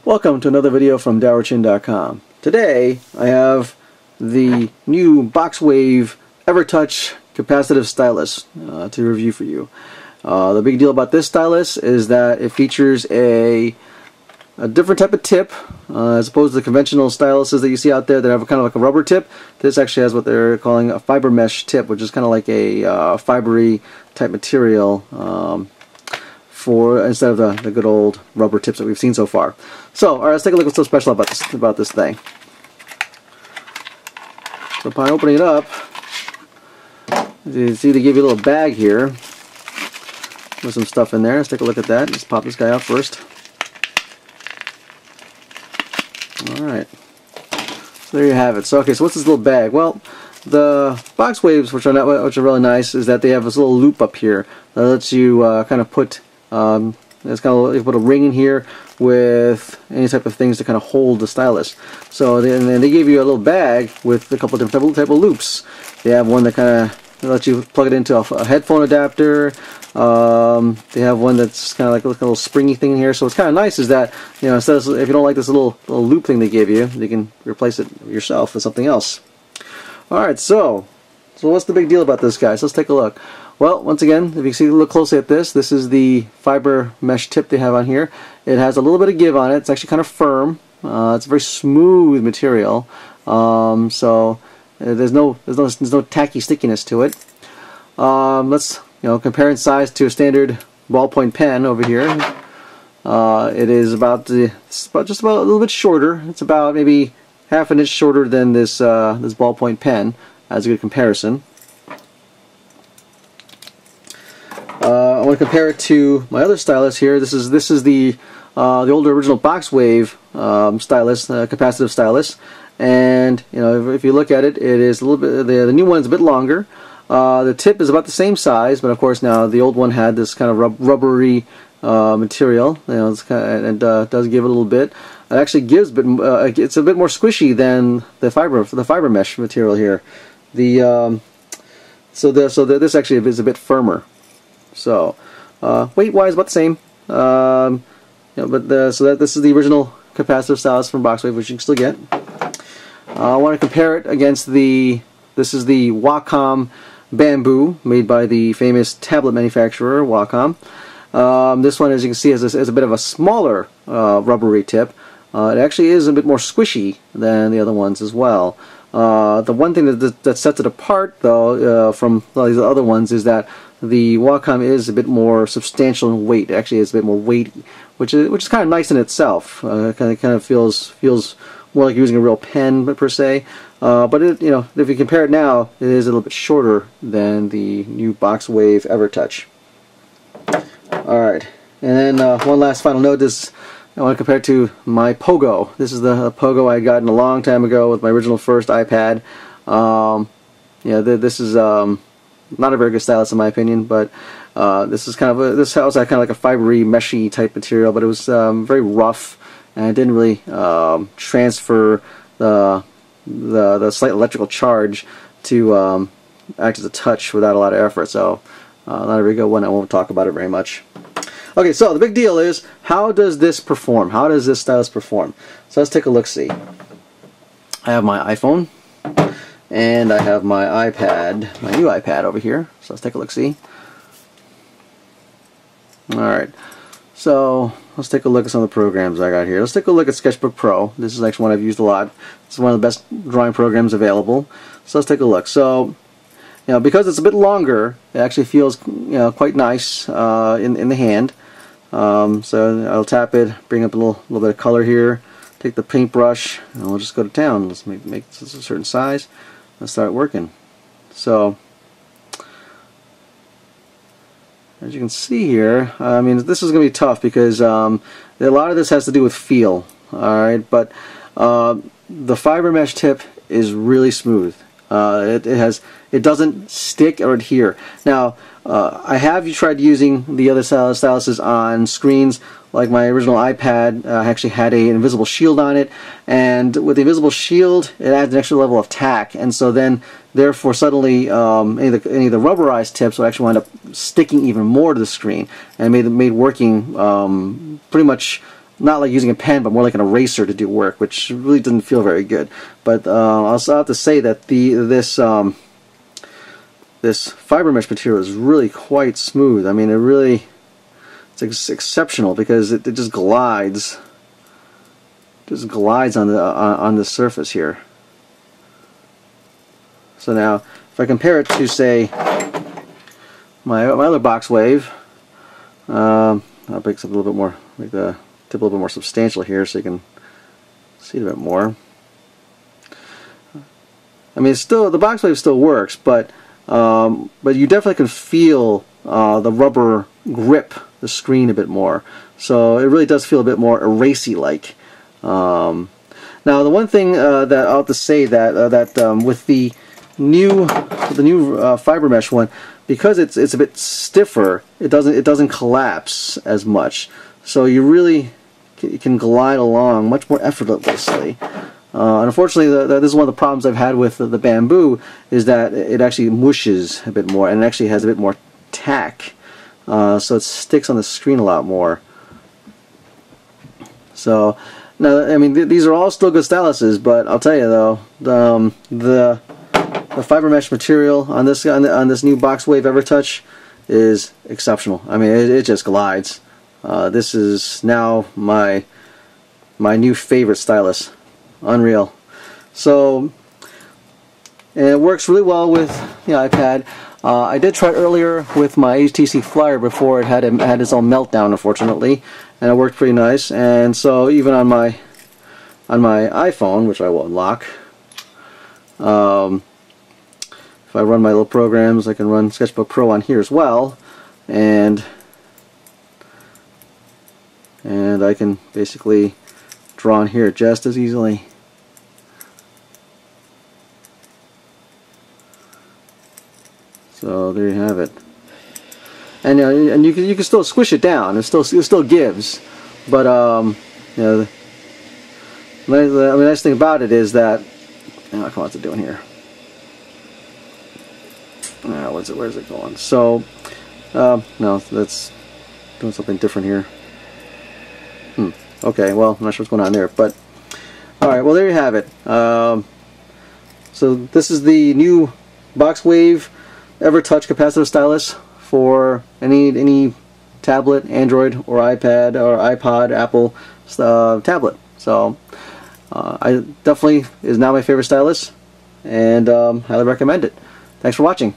Welcome to another video from DowerChin.com. Today I have the new BoxWave EverTouch Capacitive Stylus to review for you. The big deal about this stylus is that it features a different type of tip as opposed to the conventional styluses that you see out there that have kind of like a rubber tip. This actually has what they're calling a Fibermesh tip, which is kind of like a fibery type material instead of the good old rubber tips that we've seen so far. So, alright, let's take a look at what's so special about this thing. So upon opening it up, you see they give you a little bag here with some stuff in there. Let's take a look at that. Let's pop this guy out first. Alright. So there you have it. So okay, so what's this little bag? Well, the BoxWaves, which are really nice, is that they have this little loop up here that lets you kind of put it's kind of, you put a ring in here with any type of things to kind of hold the stylus. So then they gave you a little bag with a couple different type of loops. They have one that kind of lets you plug it into a headphone adapter. They have one that's kind of like a little springy thing in here. So what's kind of nice is that, you know, instead of, if you don't like this little loop thing they gave you, you can replace it yourself with something else. Alright, so what's the big deal about this guy? So let's take a look. Well, once again, if you see, look closely at this, this is the fiber mesh tip they have on here. It has a little bit of give on it. It's actually kind of firm. It's a very smooth material, so there's no tacky stickiness to it. Let's compare in size to a standard ballpoint pen over here. It is just about a little bit shorter. It's about maybe half an inch shorter than this this ballpoint pen, as a good comparison. I want to compare it to my other stylus here. This is the older original BoxWave stylus, capacitive stylus, and if you look at it, it is a little bit. The new one's a bit longer. The tip is about the same size, but of course now the old one had this kind of rubbery material. It's kind of, and does give it a little bit. It actually gives, but it's a bit more squishy than the fiber mesh material here. So this actually is a bit firmer. So weight-wise, about the same. So this is the original capacitive stylus from BoxWave, which you can still get. I want to compare it against this is the Wacom Bamboo, made by the famous tablet manufacturer Wacom. This one, as you can see, has a bit of a smaller rubbery tip. It actually is a bit more squishy than the other ones as well. The one thing that sets it apart, though, from a lot of these other ones is that the Wacom is a bit more substantial in weight. Actually, it's a bit more weighty, which is kind of nice in itself. Kind of feels more like using a real pen per se. But if you compare it now, it is a little bit shorter than the new BoxWave EverTouch. All right, and then one last final note is I want to compare it to my Pogo. This is the Pogo I got a long time ago with my original first iPad. This is not a very good stylus in my opinion, but this is this was kind of like a fibery, meshy type material, but it was very rough, and it didn't really transfer the slight electrical charge to act as a touch without a lot of effort. So not a very good one. I won't talk about it very much. Okay, so the big deal is, how does this perform? How does this stylus perform? So let's take a look-see. I have my iPhone, and I have my iPad, my new iPad over here. So let's take a look-see. Alright, so let's take a look at some of the programs I got here. Let's take a look at Sketchbook Pro. This is actually one I've used a lot. It's one of the best drawing programs available. So let's take a look. So, because it's a bit longer, it actually feels quite nice in the hand. So I'll tap it, bring up a little bit of color here, take the paintbrush, and we'll just go to town. Let's make this a certain size. Let's start working. So, as you can see here, I mean, this is going to be tough because a lot of this has to do with feel. Alright, but the fiber mesh tip is really smooth. It doesn't stick or adhere. Now, I have tried using the other styluses on screens. Like my original iPad actually had an invisible shield on it, and with the invisible shield it adds an extra level of tack, and so then therefore suddenly any of the rubberized tips will actually wind up sticking even more to the screen, and made working pretty much not like using a pen, but more like an eraser to do work, which really doesn't feel very good. But I'll also have to say that this Fibermesh material is really quite smooth. I mean, it's exceptional because it just glides. Just glides on the surface here. So now, if I compare it to, say, my other BoxWave, I'll make something a little bit more, make the tip a little bit more substantial here, so you can see it a bit more. I mean, the BoxWave still works, but you definitely can feel the rubber grip the screen a bit more. So it really does feel a bit more eraser-like. Now, the one thing that I'll have to say that with the new Fibermesh one, because it's a bit stiffer, it doesn't collapse as much. So you really can glide along much more effortlessly. Unfortunately, this is one of the problems I've had with the bamboo, is that it actually mushes a bit more and it actually has a bit more tack. So it sticks on the screen a lot more. So now, I mean, these are all still good styluses, but I'll tell you though, the Fibermesh material on this new BoxWave EverTouch is exceptional. I mean, it just glides. This is now my new favorite stylus. Unreal. So, and it works really well with the iPad. I did try it earlier with my HTC Flyer before it had its own meltdown, unfortunately, and it worked pretty nice. And so even on my iPhone, which I will unlock, if I run my little programs, I can run Sketchbook Pro on here as well, and I can basically draw on here just as easily. So there you have it. And you can still squish it down. It still gives, but you know, the nice thing about it is that, come on, what's it doing here? Where's it going? So no, that's doing something different here. Okay, well, I'm not sure what's going on there, but alright, well, there you have it. So this is the new BoxWave EverTouch Capacitive Stylus for any tablet, Android or iPad or iPod, Apple tablet. So I definitely is now my favorite stylus, and highly recommend it. Thanks for watching.